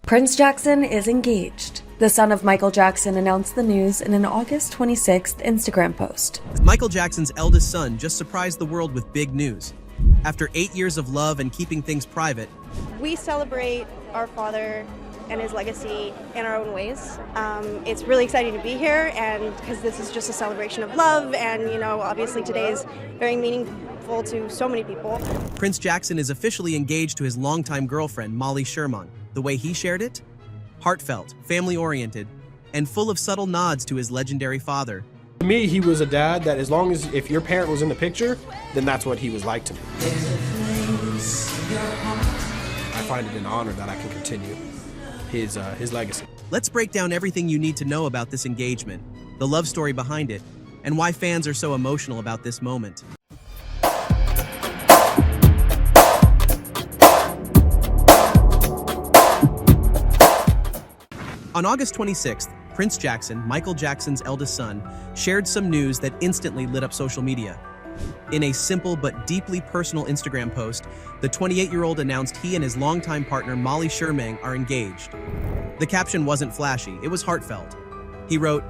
Prince Jackson is engaged. The son of Michael Jackson announced the news in an August 26th Instagram post. Michael Jackson's eldest son just surprised the world with big news. After 8 years of love and keeping things private, we celebrate our father and his legacy in our own ways. It's really exciting to be here, and because this is just a celebration of love, and obviously today is very meaningful to so many people. Prince Jackson is officially engaged to his longtime girlfriend, Molly Sherman. The way he shared it? Heartfelt, family-oriented, and full of subtle nods to his legendary father. To me, he was a dad that as long as if your parent was in the picture, then that's what he was like to me. I find it an honor that I can continue his legacy. Let's break down everything you need to know about this engagement, the love story behind it, and why fans are so emotional about this moment. On August 26th, Prince Jackson, Michael Jackson's eldest son, shared some news that instantly lit up social media. In a simple but deeply personal Instagram post, the 28-year-old announced he and his longtime partner Molly Sherman are engaged. The caption wasn't flashy, it was heartfelt. He wrote,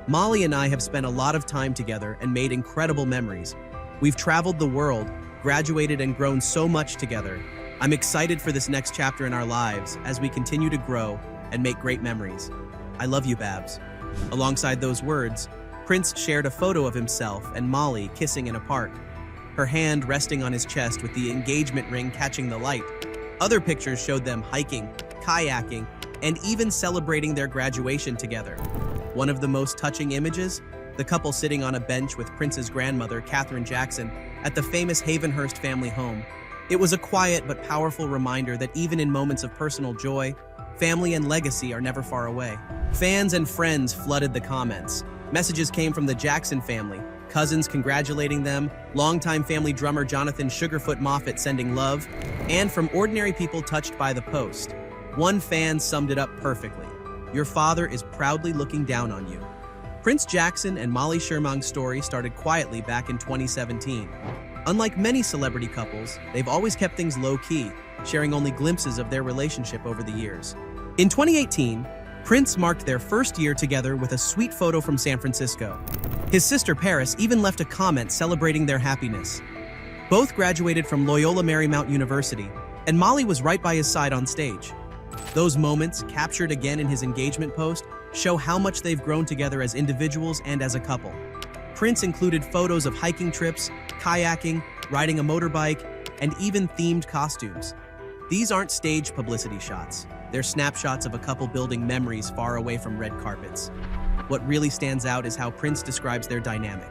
"Molly and I have spent a lot of time together and made incredible memories. We've traveled the world, graduated and grown so much together. I'm excited for this next chapter in our lives as we continue to grow and make great memories. I love you, Babs." Alongside those words, Prince shared a photo of himself and Molly kissing in a park, her hand resting on his chest with the engagement ring catching the light. Other pictures showed them hiking, kayaking, and even celebrating their graduation together. One of the most touching images? The couple sitting on a bench with Prince's grandmother, Katherine Jackson, at the famous Havenhurst family home. It was a quiet but powerful reminder that even in moments of personal joy, family and legacy are never far away. Fans and friends flooded the comments. Messages came from the Jackson family, cousins congratulating them, longtime family drummer Jonathan Sugarfoot Moffett sending love, and from ordinary people touched by the post. One fan summed it up perfectly. "Your father is proudly looking down on you." Prince Jackson and Molly Sherman's story started quietly back in 2017. Unlike many celebrity couples, they've always kept things low-key, sharing only glimpses of their relationship over the years. In 2018, Prince marked their first year together with a sweet photo from San Francisco. His sister Paris even left a comment celebrating their happiness. Both graduated from Loyola Marymount University, and Molly was right by his side on stage. Those moments, captured again in his engagement post, show how much they've grown together as individuals and as a couple. Prince included photos of hiking trips, kayaking, riding a motorbike, and even themed costumes. These aren't staged publicity shots. They're snapshots of a couple building memories far away from red carpets. What really stands out is how Prince describes their dynamic.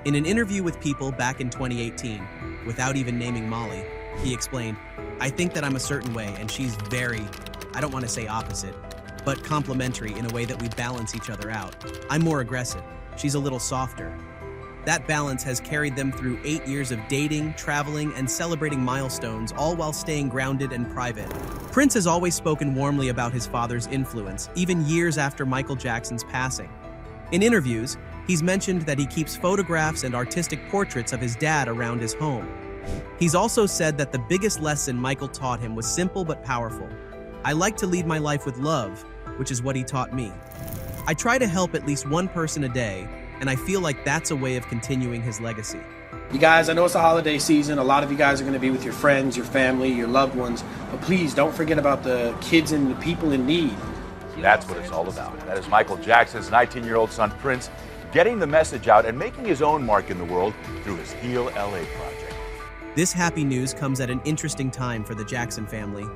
In an interview with People back in 2018, without even naming Molly, he explained, "I think that I'm a certain way and she's very, I don't want to say opposite, but complementary in a way that we balance each other out. I'm more aggressive. She's a little softer." That balance has carried them through 8 years of dating, traveling, and celebrating milestones, all while staying grounded and private. Prince has always spoken warmly about his father's influence, even years after Michael Jackson's passing. In interviews, he's mentioned that he keeps photographs and artistic portraits of his dad around his home. He's also said that the biggest lesson Michael taught him was simple but powerful. "I like to lead my life with love, which is what he taught me. I try to help at least one person a day, and I feel like that's a way of continuing his legacy." You guys, I know it's the holiday season. A lot of you guys are going to be with your friends, your family, your loved ones. But please don't forget about the kids and the people in need. That's what it's all about. That is Michael Jackson's 19-year-old son, Prince, getting the message out and making his own mark in the world through his Heal LA project. This happy news comes at an interesting time for the Jackson family.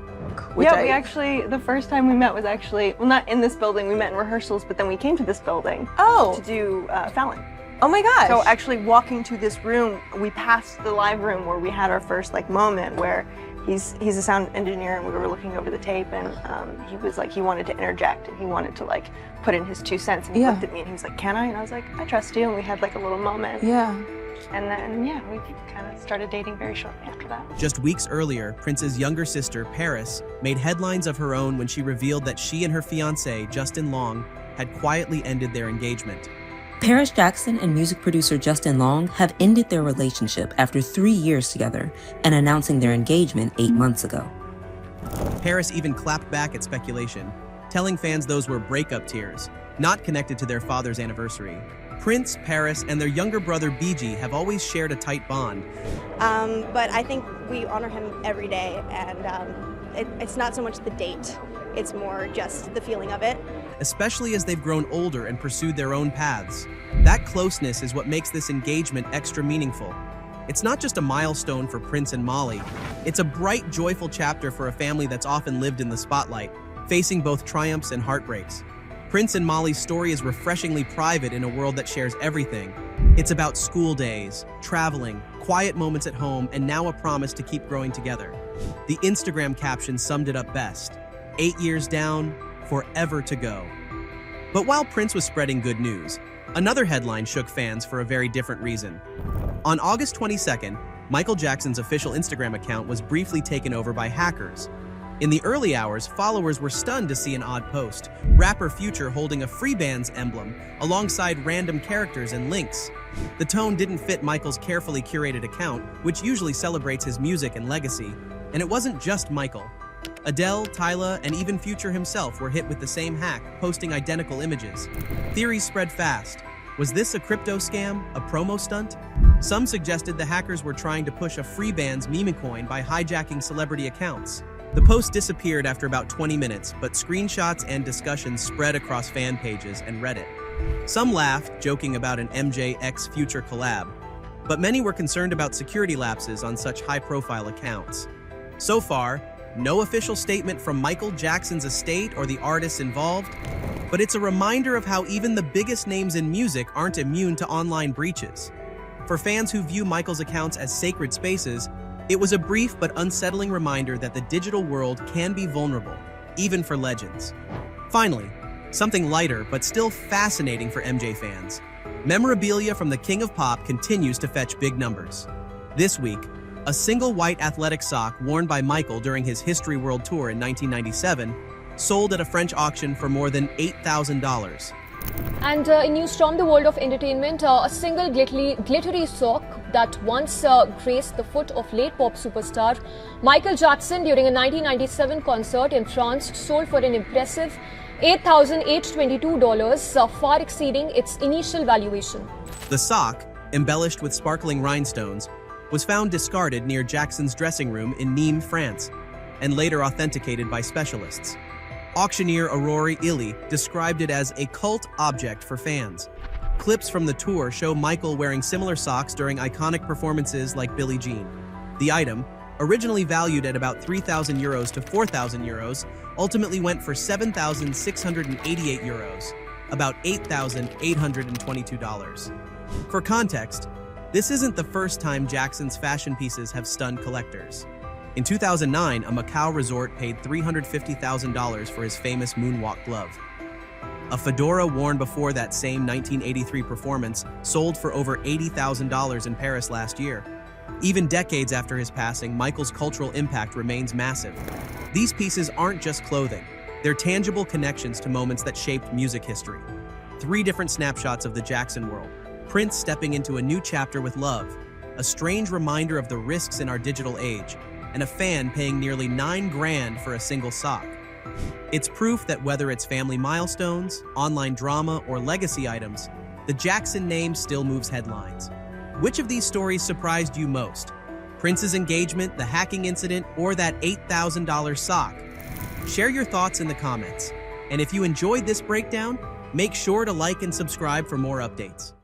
We actually, the first time we met was actually, well, not in this building, we met in rehearsals, but then we came to this building to do Fallon. Oh my gosh. So actually walking to this room, we passed the live room where we had our first moment where he's a sound engineer and we were looking over the tape and he was like, he wanted to interject and he wanted to put in his 2 cents and he looked at me and he was like, "Can I?" And I was like, "I trust you." And we had a little moment. Yeah. And then, we kind of started dating very shortly after that. Just weeks earlier, Prince's younger sister, Paris, made headlines of her own when she revealed that she and her fiancé, Justin Long, had quietly ended their engagement. Paris Jackson and music producer Justin Long have ended their relationship after 3 years together and announcing their engagement 8 months ago. Paris even clapped back at speculation, telling fans those were breakup tears, not connected to their father's anniversary. Prince, Paris, and their younger brother BG have always shared a tight bond. But I think we honor him every day, and it's not so much the date, it's more just the feeling of it. Especially as they've grown older and pursued their own paths. That closeness is what makes this engagement extra meaningful. It's not just a milestone for Prince and Molly, it's a bright, joyful chapter for a family that's often lived in the spotlight, facing both triumphs and heartbreaks. Prince and Molly's story is refreshingly private in a world that shares everything. It's about school days, traveling, quiet moments at home, and now a promise to keep growing together. The Instagram caption summed it up best: 8 years down, forever to go. But while Prince was spreading good news, another headline shook fans for a very different reason. On August 22nd, Michael Jackson's official Instagram account was briefly taken over by hackers. In the early hours, followers were stunned to see an odd post, rapper Future holding a Free Bands emblem alongside random characters and links. The tone didn't fit Michael's carefully curated account, which usually celebrates his music and legacy. And it wasn't just Michael. Adele, Tyla, and even Future himself were hit with the same hack, posting identical images. Theories spread fast. Was this a crypto scam, a promo stunt? Some suggested the hackers were trying to push a Free Bands meme coin by hijacking celebrity accounts. The post disappeared after about 20 minutes, but screenshots and discussions spread across fan pages and Reddit. Some laughed, joking about an MJ x Future collab, but many were concerned about security lapses on such high-profile accounts. So far, no official statement from Michael Jackson's estate or the artists involved, but it's a reminder of how even the biggest names in music aren't immune to online breaches. For fans who view Michael's accounts as sacred spaces, it was a brief but unsettling reminder that the digital world can be vulnerable, even for legends. Finally, something lighter but still fascinating for MJ fans. Memorabilia from the King of Pop continues to fetch big numbers. This week, a single white athletic sock worn by Michael during his History World Tour in 1997 sold at a French auction for more than $8,000. And in news from the world of entertainment, a single glittery sock that once graced the foot of late pop superstar Michael Jackson during a 1997 concert in France sold for an impressive $8,822, far exceeding its initial valuation. The sock, embellished with sparkling rhinestones, was found discarded near Jackson's dressing room in Nîmes, France, and later authenticated by specialists. Auctioneer Aurore Illy described it as a cult object for fans. Clips from the tour show Michael wearing similar socks during iconic performances like Billie Jean. The item, originally valued at about €3,000 to €4,000, ultimately went for €7,688, about $8,822. For context, this isn't the first time Jackson's fashion pieces have stunned collectors. In 2009, a Macau resort paid $350,000 for his famous moonwalk glove. A fedora worn before that same 1983 performance sold for over $80,000 in Paris last year. Even decades after his passing, Michael's cultural impact remains massive. These pieces aren't just clothing, they're tangible connections to moments that shaped music history. 3 different snapshots of the Jackson world. Prince stepping into a new chapter with love, a strange reminder of the risks in our digital age, and a fan paying nearly $9 grand for a single sock. It's proof that whether it's family milestones, online drama, or legacy items, the Jackson name still moves headlines. Which of these stories surprised you most? Prince's engagement, the hacking incident, or that $8,000 sock? Share your thoughts in the comments. And if you enjoyed this breakdown, make sure to like and subscribe for more updates.